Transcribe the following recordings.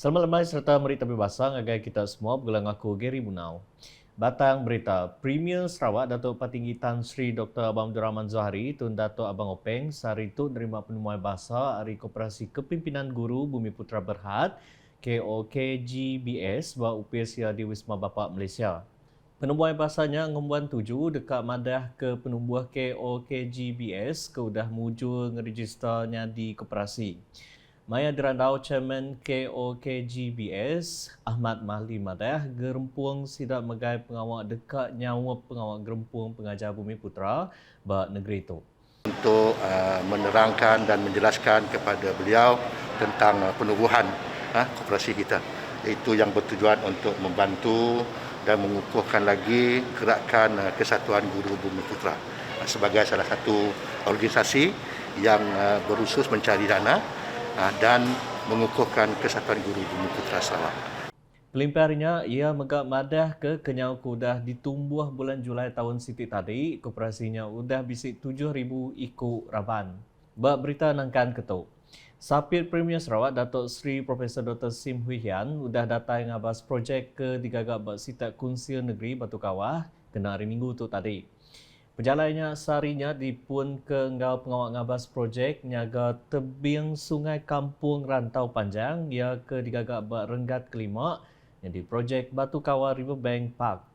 Selamat lemai serta berita berbahasa ngagai kita semua bergelang aku Gary Munau. Batang berita Premier Sarawak Datuk Patinggi Tan Sri Dr. Abang Abdul Rahman Zohari Tun Datuk Abang Openg sehari itu menerima penemuan bahasa Hari Koperasi Kepimpinan Guru Bumi Putra Berhad KOKGBS buat UPS di Wisma Bapak Malaysia. Penubuhan bahasanya ngembuan tuju dekat madah ke penubuh KOKGBS ke udah mujur ngeregisternya di koperasi. Maya dirandau Chairman KOKGBS Ahmad Mahli Madah gerempuang sidak megai pengawal dekat nyawa pengawal gerempuang pengajar Bumi Putra buat negeri itu. Untuk menerangkan dan menjelaskan kepada beliau tentang penubuhan koperasi kita. Itu yang bertujuan untuk membantu dan mengukuhkan lagi gerakan Kesatuan Guru Bumi Putra sebagai salah satu organisasi yang berusaha mencari dana dan mengukuhkan Kesatuan Guru Bumi Putra Sarawak. Pelimpiarnya, ia megak madah ke kenyau kudah ditumbuh bulan Julai tahun Siti tadi, koperasinya udah bisik 7,000 ikut raban. Bak berita nangkan ketuk. Sapit Premier Sarawak Datuk Seri Profesor Dr. Sim Hui Hian udah datang ngabas projek ke digagak bak sitak kunsil negeri Batu Kawah kena hari Minggu tu tadi. Perjalanannya seharinya dipun ke engkau pengawal ngabas projek nyaga tebing sungai kampung Rantau Panjang ia ke digagak bak Renggat Kelima yang di projek Batu Kawah Riverbank Park.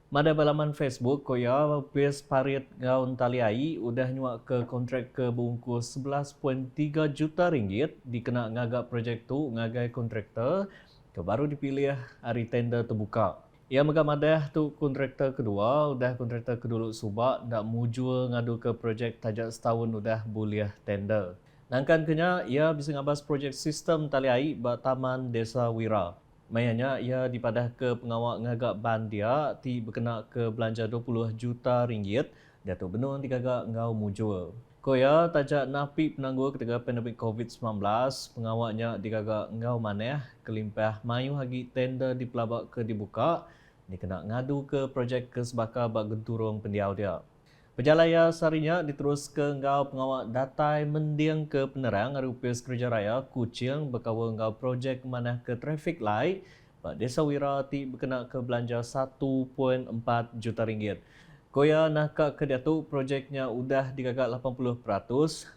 Mada balaman Facebook koya Pes Parit Gaun Taliai udah nyuak ke kontrak ke bungkus 11.3 juta ringgit dikena ngagak projek tu ngagai kontraktor ke baru dipilih hari tender terbuka. Ia megak madah tu kontraktor kedua, udah kontraktor kedua subak nak mujur ngadu ke projek tajak setahun udah boleh tender. Nangkan kenya ia bisa ngabas projek sistem tali air bak Taman Desa Wira. Mayanya ia dipadah ke pengawal ngagak ban dia ti berkena ke belanja 20 juta ringgit Datuk Benun digagak ngau mujur. Koya tajak napi penangguh ketika pandemik COVID-19, pengawalnya digagak ngau maneh kelimpah mayu hagi tender di pelabak ke dibuka dikena ngadu ke projek ke sebaka bak genturung pendiau dia. Perjalanan seharinya diterus ke ngau pengawal datai mendiang ke penerang Arupis Kerja Raya Kuching berkawa ngau projek manah ke traffic light bak Desa Wira ti berkena ke belanja 1.4 juta ringgit. Koya nakak ke dia tu projeknya udah digagak 80%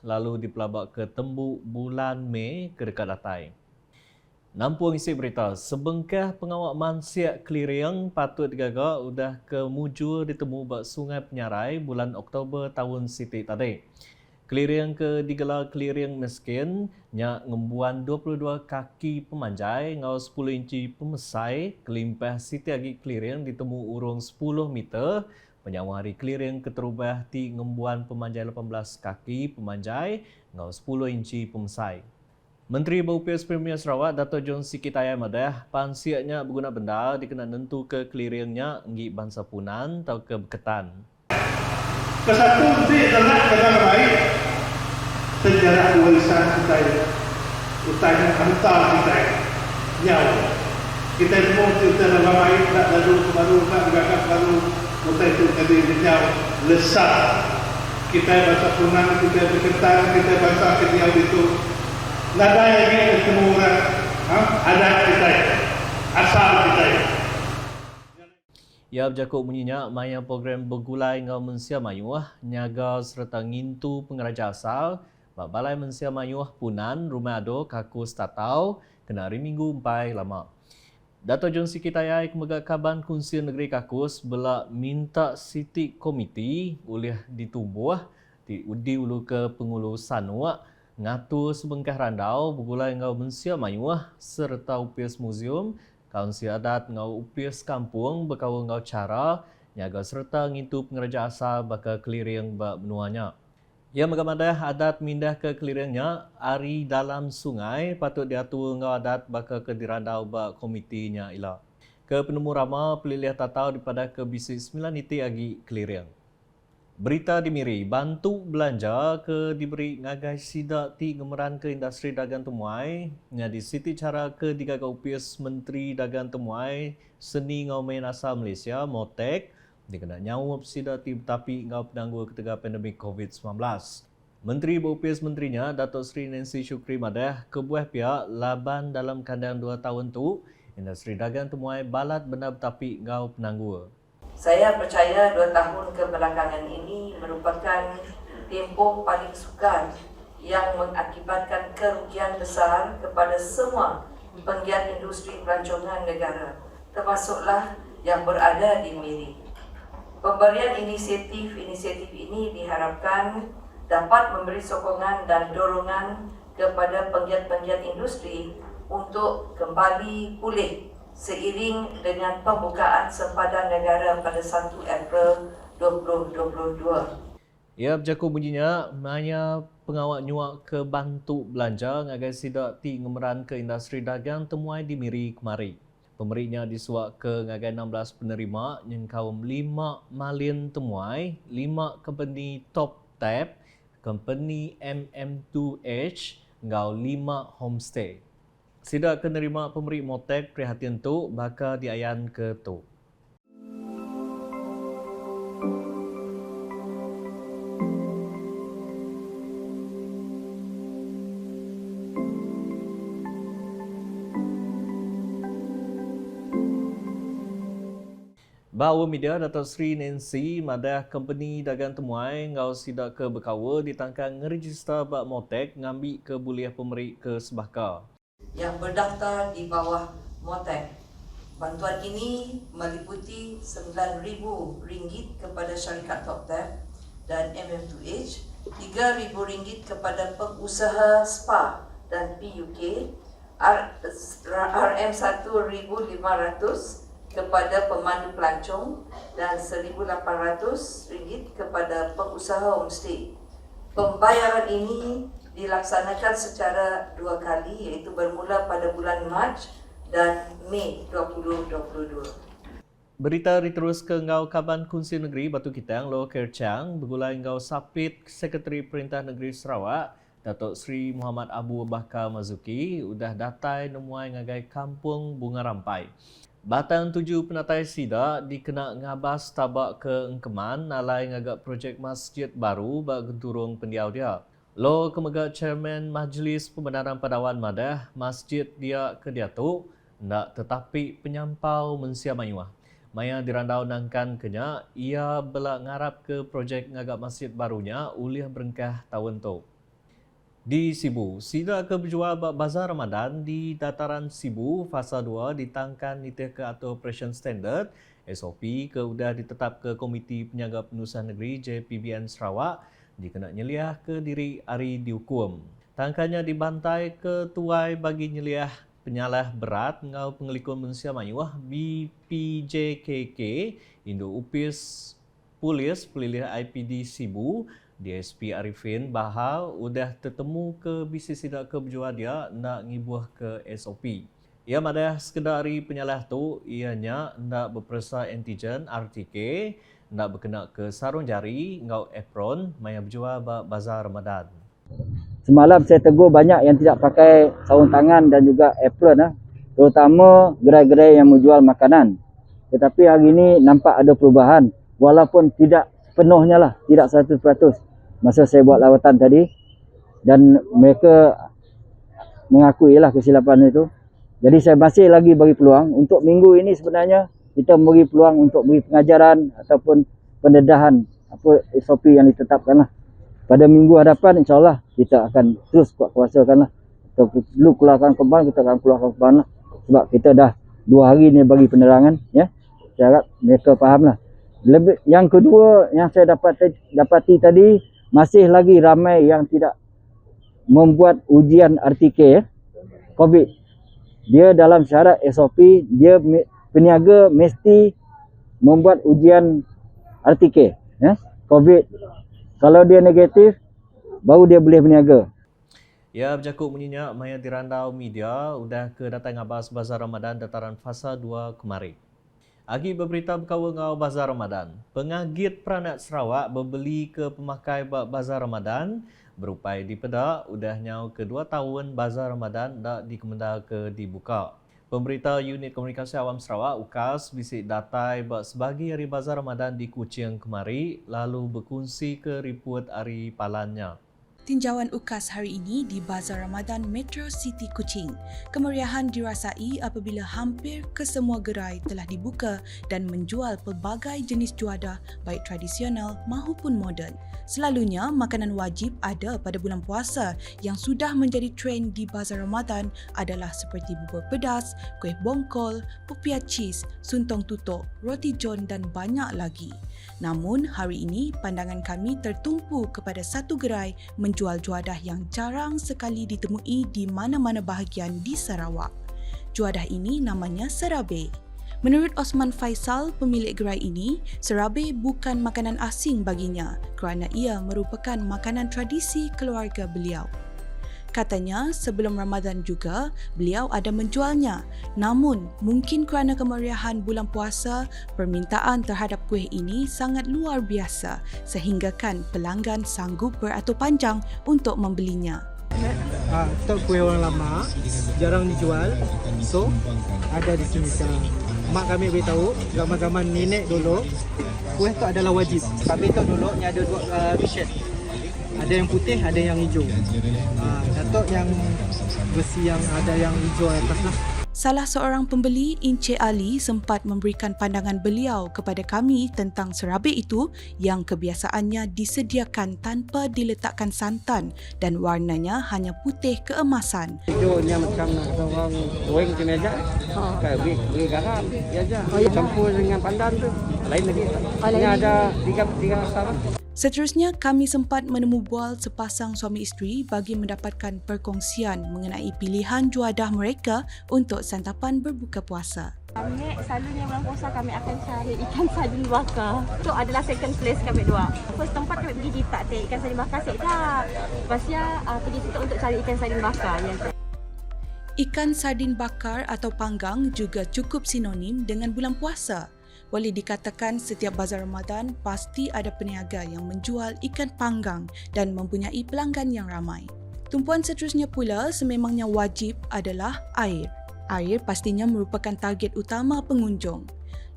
lalu dipelabak ke tembuk bulan Mei ke dekat datai. Nampung isi berita, sebengkah pengawal mansiak Kliriang patut digagak udah ke mujur ditemu bak Sungai Penyarai bulan Oktober tahun Siti tadi. Kliriang ke digelar Kliriang Miskin, nyak ngembuan 22 kaki pemanjai ngau 10 inci pemesai, kelimpah Siti Agi Kliriang ditemu urung 10 meter, penyawa hari Kliriang keterubah ti ngembuan pemanjai 18 kaki pemanjai ngau 10 inci pemesai. Menteri BUPS Premier Sarawak Dato' John Sikitayam Madah pansiaknya berguna benda dikena nentu ke keliriangnya nggi bangsa punan atau ke beketan. Kesatu mesti adalah dengan baik sejarah warisan kita utama hantar kita nyawa. Kita semua kita dengan baik nak lalu baru nak gagak baru kita itu tadi nyawa lesat. Kita bangsa punan, kita beketan, kita bangsa kediau itu. Nada yang ini semua orang adat kita, asal kita. Ia berjakuk bunyinya maya program bergulai ngau mensia mayuah nyaga serta ngintu pengeraja asal bak balai mensia mayuah punan rumah ado kakus tatau kena hari Minggu empai lama. Dato' John Sikitayai kemegak kaban kunsil negeri kakus belak minta siti komiti oleh ditumbuh di ulu ke pengulu Sanuak ngatur sebengkah randau bergulai ngau mensia mayuah serta UPS museum kaunsi adat ngau UPS kampung berkawa ngau cara nyaga serta ngintu pengeraja asal bakal keliring bak benuanya. Ia megamadah adat mindah ke keliriangnya ari dalam sungai patut diatur ngau adat bakal ke dirandau bak komitinya ila. Ke penemu rama pelilih tatau dipada ke bisik 9 iti agi keliriang. Berita dimiri, bantu belanja ke diberi ngagai sidak ti gemeran ke industri dagang temuai ngadi siti cara ke digagak UPS Menteri Dagang Temuai Seni ngau main asal Malaysia Motek dikena nyawa sidak ti tapi ngau penangguh ketika pandemik COVID-19. Menteri Berupis Menterinya Datuk Seri Nancy Shukri madah kebuah pihak laban dalam kandang 2 tahun tu industri dagang temuai balat benda bertapik ngau penanggua. Saya percaya 2 tahun kebelakangan ini merupakan tempoh paling sukar yang mengakibatkan kerugian besar kepada semua penggiat industri pelancongan negara, termasuklah yang berada di MIRI. Pemberian inisiatif ini diharapkan dapat memberi sokongan dan dorongan kepada penggiat-penggiat industri untuk kembali pulih seiring dengan pembukaan sempadan negara pada 1 April 2022. Ia berjaku bunyinya, maya pengawal nyuak ke bantu belanja ngagai sidak ti ngemeran ke industri dagang temuai di MIRI kemari. Pemeriknya disuak ke ngagai 16 penerima yang kaum 5 malin temuai, 5 company top tab, company MM2H, ngau 5 homestay. Sidak penerima pemerik motek prihatin tu bakal diayan ke tu. Bahawa media Datuk Seri Nancy madah company dagang temuai ngau sidak ke berkawa ditangkang ngeregister bak motek ngambil ke buliah pemerik ke sebaka. Yang berdaftar di bawah Motek. Bantuan ini meliputi RM9,000 kepada syarikat Top Tab dan MM2H, RM3,000 kepada pengusaha spa dan PUK, RM1,500 kepada pemandu pelancong dan RM1,800 kepada pengusaha homestay. Pembayaran ini dilaksanakan secara 2 kali, iaitu bermula pada bulan Mac dan Mei 2022. Berita diterus ke ngau Kaban Kunsi Negeri Batu Kitang, Lo Kerchang, bergulai ngau Sapit Sekretari Perintah Negeri Sarawak, Datuk Seri Muhammad Abu Bakar Mazuki, udah datai nemuai ngagai Kampung Bunga Rampai. Batang 7 penatai sidak dikena ngabas tabak ke Engkeman nalai ngagak projek masjid baru bak genturung pendiau dia. Lo Kemegak Chairman Majlis Pembenaran Padawan Madah Masjid dia ke dia tu nak tetapi penyampau mensia mayuah. Maya dirandau nangkan kenya ia belak ngarap ke projek ngagak masjid barunya uliah berengkah tahun tu. Di Sibu, sidak ke berjual bak Bazar Ramadan di dataran Sibu fasa 2 ditangkan nitih ke atau Operation Standard SOP ke udah ditetap ke Komiti Penjaga Penulisan Negeri JPBN Sarawak dikena nyeliah ke diri hari dihukum. Tangkannya dibantai ke tuai bagi nyeliah penyalah berat ngau pengelikun manusia mayuah BPJKK Indo Upis Polis Pelilih IPD Sibu DSP Arifin Bahal udah tertemu ke bisi sidak ke berjual dia nak ngibuah ke SOP. Ia madah sekedari penyalah tu ianya nak berpersa antigen RTK, nak berkena ke sarung jari ngau apron maya berjual bak Bazar Ramadan. Semalam saya tegur banyak yang tidak pakai sarung tangan dan juga apron, terutama gerai-gerai yang menjual makanan. Tetapi hari ini nampak ada perubahan walaupun tidak penuhnya lah, tidak 100%. Masa saya buat lawatan tadi dan mereka mengakui lah kesilapan itu. Jadi saya masih lagi bagi peluang untuk minggu ini sebenarnya kita beri peluang untuk beri pengajaran ataupun pendedahan apa SOP yang ditetapkan lah. Pada minggu hadapan insyaAllah kita akan terus kuasakan lah. Atau perlu keluarkan kembang, kita akan keluarkan kembang lah. Sebab kita dah 2 hari ni bagi penerangan, ya. Saya harap mereka faham lah. Yang kedua yang saya dapati tadi, masih lagi ramai yang tidak membuat ujian RTK, COVID. Dia dalam syarat SOP, dia peniaga mesti membuat ujian RTK, ya, COVID. Kalau dia negatif, baru dia boleh berniaga. Ya, berjakuk menyenyak maya dirandau media udah ke datang abas Bazar Ramadan dataran fasa 2 kemarin. Agi berberita berkawa ngau Bazar Ramadan. Pengagit Peranat Sarawak berbeli ke pemakai Bazar Ramadan berupai di pedak udah nyau ke 2 tahun Bazar Ramadan dak dikemenda ke dibuka. Pemberita Unit Komunikasi Awam Sarawak UKAS bisik datai sebagi hari Bazar Ramadan di Kuching kemari lalu berkongsi ke report hari palannya. Tinjauan UKAS hari ini di Bazar Ramadan Metro City Kuching. Kemeriahan dirasai apabila hampir kesemua gerai telah dibuka dan menjual pelbagai jenis juadah baik tradisional maupun moden. Selalunya, makanan wajib ada pada bulan puasa yang sudah menjadi trend di Bazar Ramadan adalah seperti bubur pedas, kuih bongkol, popiah cheese, suntong tutuk, roti john dan banyak lagi. Namun, hari ini pandangan kami tertumpu kepada satu gerai menjual juadah yang jarang sekali ditemui di mana-mana bahagian di Sarawak. Juadah ini namanya serabe. Menurut Osman Faisal, pemilik gerai ini, serabe bukan makanan asing baginya kerana ia merupakan makanan tradisi keluarga beliau. Katanya, sebelum Ramadan juga, beliau ada menjualnya. Namun, mungkin kerana kemeriahan bulan puasa, permintaan terhadap kuih ini sangat luar biasa sehinggakan pelanggan sanggup beratur panjang untuk membelinya. Stok kuih orang lama jarang dijual, so ada di sini sekarang. Mak kami beritahu zaman-zaman nenek dulu kuih tu adalah wajib. Kami tahu dulu ni ada dua version. Ada yang putih, ada yang hijau. Datuk yang besi yang ada yang hijau atas lah. Salah seorang pembeli, Encik Ali, sempat memberikan pandangan beliau kepada kami tentang serabe itu yang kebiasaannya disediakan tanpa diletakkan santan dan warnanya hanya putih keemasan. Hijaunya macam orang goreng ke meja. Kayak beri garam, dia aja. Campur dengan pandan tu. Lain lagi. Ini ada tiga rasa lah. Seterusnya, kami sempat menemu bual sepasang suami isteri bagi mendapatkan perkongsian mengenai pilihan juadah mereka untuk santapan berbuka puasa. Kami selalunya bulan puasa kami akan cari ikan sardin bakar. Itu adalah second place kami dua. First tempat kami pergi di tak ikan sardin bakar sekejap. Lepas pergi situ untuk cari ikan sardin bakar. Ikan sardin bakar atau panggang juga cukup sinonim dengan bulan puasa. Boleh dikatakan setiap bazar Ramadan pasti ada peniaga yang menjual ikan panggang dan mempunyai pelanggan yang ramai. Tumpuan seterusnya pula sememangnya wajib adalah air. Air pastinya merupakan target utama pengunjung.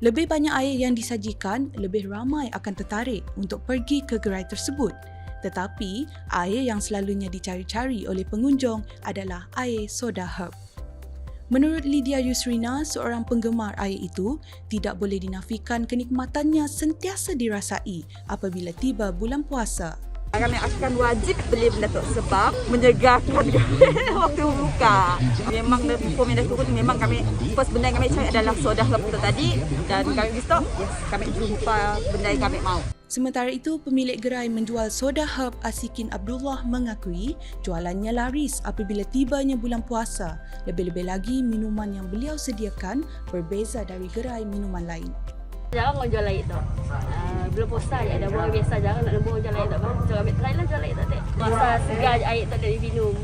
Lebih banyak air yang disajikan, lebih ramai akan tertarik untuk pergi ke gerai tersebut. Tetapi, air yang selalunya dicari-cari oleh pengunjung adalah air soda herb. Menurut Lydia Yusrina, seorang penggemar air itu, tidak boleh dinafikan kenikmatannya sentiasa dirasai apabila tiba bulan puasa. Kami akan wajib beli benda tu sebab menyegarkan waktu buka. Memang peminat turun, memang kami first benda yang kami cari adalah soda herb tu tadi dan kami di stok, kami jumpa benda yang kami mahu. Sementara itu, pemilik gerai menjual soda herb Asikin Abdullah mengakui jualannya laris apabila tibanya bulan puasa. Lebih-lebih lagi, minuman yang beliau sediakan berbeza dari gerai minuman lain. Jarang orang jual air tu. Belum puasa je ada orang biasa jarang nak nombor jual air tak apa. Coba ambil try lah jual air tak. Rasa segar je air tak ada diminum.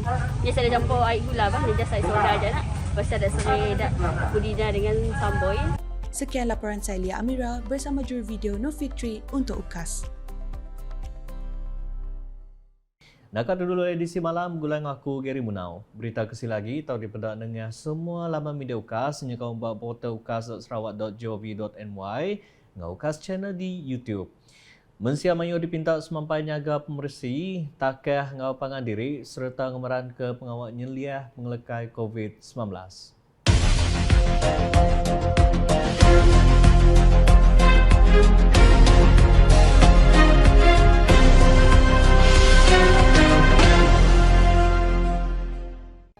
Biasa ada campur air gula bah, dia just air soda je nak. Lepas ada serai dak pudina dengan samboy. Sekian laporan saya Lia Amira bersama juru video Nur Fitri untuk UKAS. Nakal dulu edisi malam gulang aku Gary Munau. Berita kesih lagi tahu dipedak dengan semua laman media UKAS hanya kau buat portal ukas.sarawak.gov.my dengan UKAS channel di YouTube. Mensia Mayu dipinta semampai nyaga pemersi, takah ngau pangan diri serta ngemeran ke pengawal nyeliah mengelekai COVID-19.